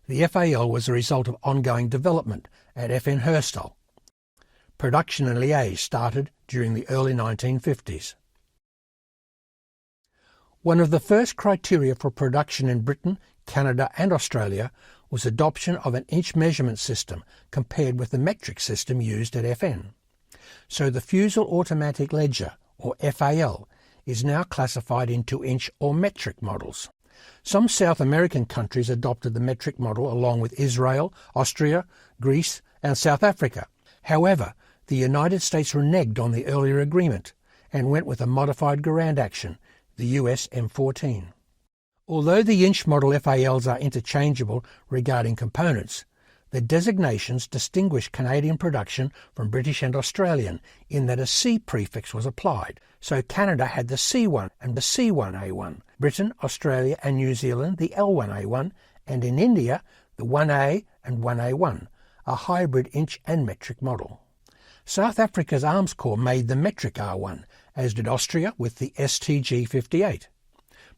The FAL was a result of ongoing development at FN Herstal. Production in Liège started during the early 1950s. One of the first criteria for production in Britain, Canada and Australia was adoption of an inch measurement system compared with the metric system used at FN. So the Fusel Automatic Ledger, or FAL, is now classified into inch or metric models. Some South American countries adopted the metric model along with Israel, Austria, Greece and South Africa. However, the United States reneged on the earlier agreement and went with a modified Garand action, the US M14. Although the inch model FALs are interchangeable regarding components, the designations distinguish Canadian production from British and Australian in that a C prefix was applied. So Canada had the C1 and the C1A1, Britain, Australia and New Zealand the L1A1, and in India the 1A and 1A1, a hybrid inch and metric model. South Africa's Arms Corps made the metric R1, as did Austria with the STG-58.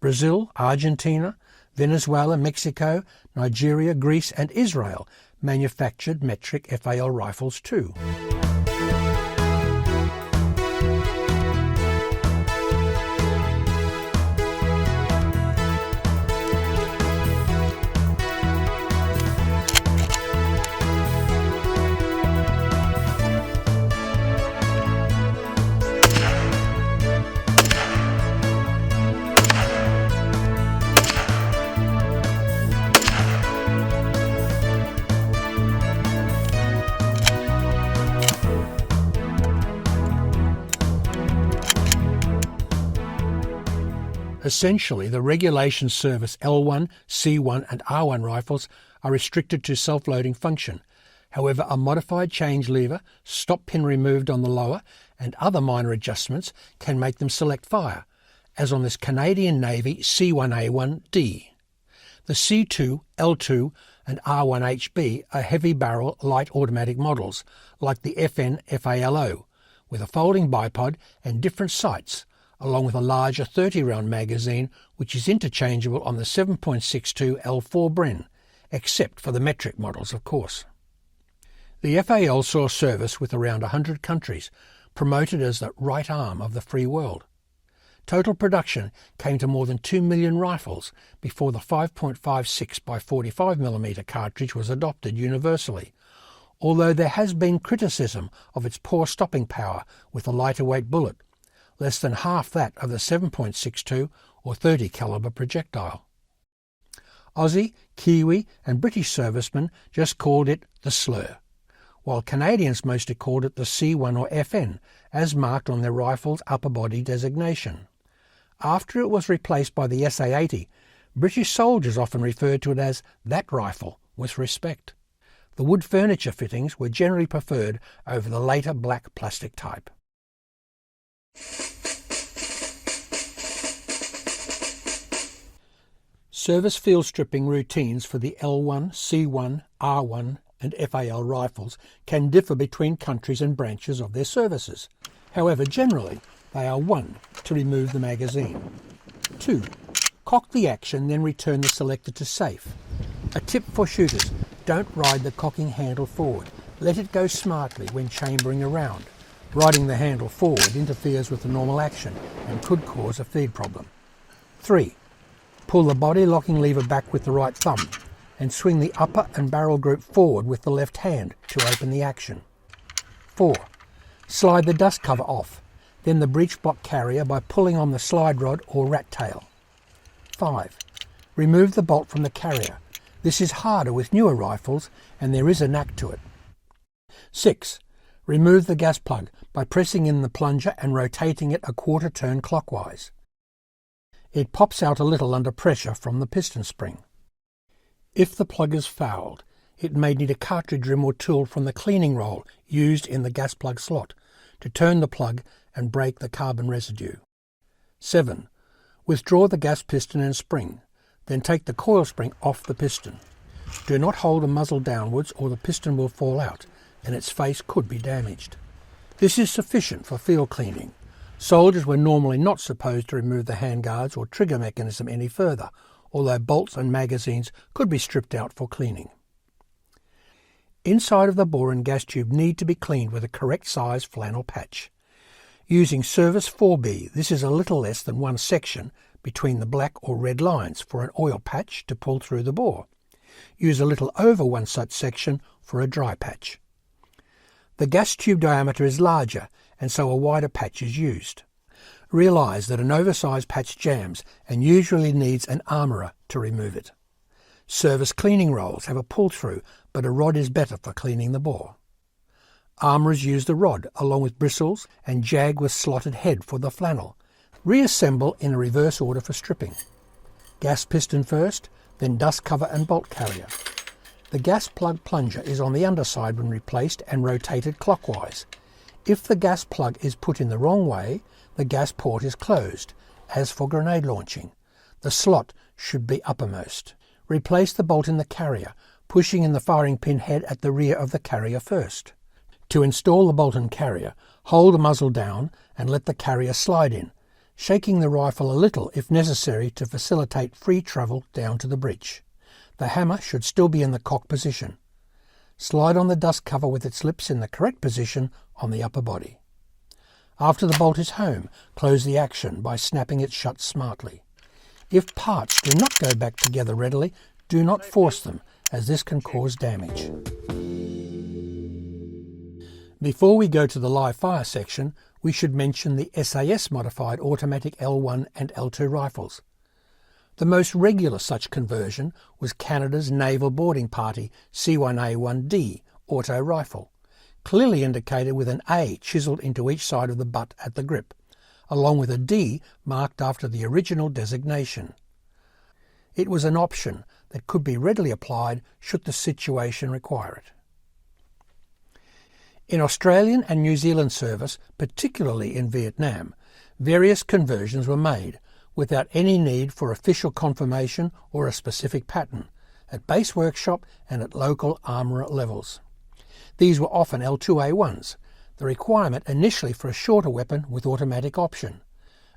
Brazil, Argentina, Venezuela, Mexico, Nigeria, Greece and Israel manufactured metric FAL rifles too. Essentially, the regulation service L1, C1 and R1 rifles are restricted to self-loading function. However, a modified change lever, stop pin removed on the lower and other minor adjustments can make them select fire, as on this Canadian Navy C1A1D. The C2, L2 and R1HB are heavy barrel light automatic models like the FN FALO, with a folding bipod and different sights, along with a larger 30-round magazine which is interchangeable on the 7.62 L4 Bren, except for the metric models of course. The FAL saw service with around 100 countries, promoted as the right arm of the free world. Total production came to more than 2 million rifles before the 5.56 by 45mm cartridge was adopted universally, although there has been criticism of its poor stopping power with a lighter weight bullet, less than half that of the 7.62 or 30 caliber projectile. Aussie, Kiwi and British servicemen just called it the S.L.R, while Canadians mostly called it the C1 or FN, as marked on their rifle's upper body designation. After it was replaced by the SA-80, British soldiers often referred to it as that rifle with respect. The wood furniture fittings were generally preferred over the later black plastic type. Service field stripping routines for the L1, C1, R1 and FAL rifles can differ between countries and branches of their services. However, generally they are 1. To remove the magazine. 2. Cock the action, then return the selector to safe. A tip for shooters: don't ride the cocking handle forward. Let it go smartly when chambering around. Riding the handle forward interferes with the normal action and could cause a feed problem. 3. Pull the body locking lever back with the right thumb and swing the upper and barrel group forward with the left hand to open the action. 4. Slide the dust cover off, then the breech block carrier by pulling on the slide rod or rat tail. 5. Remove the bolt from the carrier. This is harder with newer rifles and there is a knack to it. 6. Remove the gas plug by pressing in the plunger and rotating it a quarter turn clockwise. It pops out a little under pressure from the piston spring. If the plug is fouled, it may need a cartridge rim or tool from the cleaning roll used in the gas plug slot to turn the plug and break the carbon residue. 7. Withdraw the gas piston and spring, then take the coil spring off the piston. Do not hold the muzzle downwards or the piston will fall out and its face could be damaged. This is sufficient for field cleaning. Soldiers were normally not supposed to remove the handguards or trigger mechanism any further, although bolts and magazines could be stripped out for cleaning. Inside of the bore and gas tube need to be cleaned with a correct size flannel patch. Using Service 4B, this is a little less than one section between the black or red lines for an oil patch to pull through the bore. Use a little over one such section for a dry patch. The gas tube diameter is larger, and so a wider patch is used. Realise that an oversized patch jams and usually needs an armourer to remove it. Service cleaning rolls have a pull-through, but a rod is better for cleaning the bore. Armourers use the rod along with bristles and jag with slotted head for the flannel. Reassemble in a reverse order for stripping. Gas piston first, then dust cover and bolt carrier. The gas plug plunger is on the underside when replaced and rotated clockwise. If the gas plug is put in the wrong way, the gas port is closed, as for grenade launching. The slot should be uppermost. Replace the bolt in the carrier, pushing in the firing pin head at the rear of the carrier first. To install the bolt and carrier, hold the muzzle down and let the carrier slide in, shaking the rifle a little if necessary to facilitate free travel down to the breech. The hammer should still be in the cock position. Slide on the dust cover with its lips in the correct position on the upper body. After the bolt is home, close the action by snapping it shut smartly. If parts do not go back together readily, do not force them, as this can cause damage. Before we go to the live fire section, we should mention the SAS modified automatic L1 and L2 rifles. The most regular such conversion was Canada's Naval Boarding Party C1A1D auto rifle, clearly indicated with an A chiselled into each side of the butt at the grip, along with a D marked after the original designation. It was an option that could be readily applied should the situation require it. In Australian and New Zealand service, particularly in Vietnam, various conversions were made, without any need for official confirmation or a specific pattern, at base workshop and at local armourer levels. These were often L2A1s, the requirement initially for a shorter weapon with automatic option.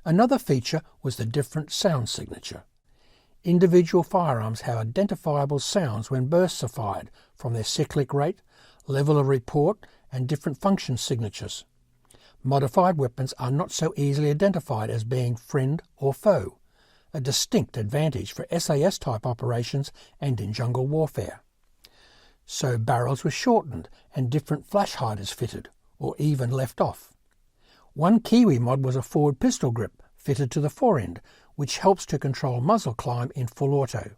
Another feature was the different sound signature. Individual firearms have identifiable sounds when bursts are fired, from their cyclic rate, level of report, and different function signatures. Modified weapons are not so easily identified as being friend or foe, a distinct advantage for SAS-type operations and in jungle warfare. So barrels were shortened and different flash hiders fitted, or even left off. One Kiwi mod was a forward pistol grip fitted to the forend, which helps to control muzzle climb in full auto.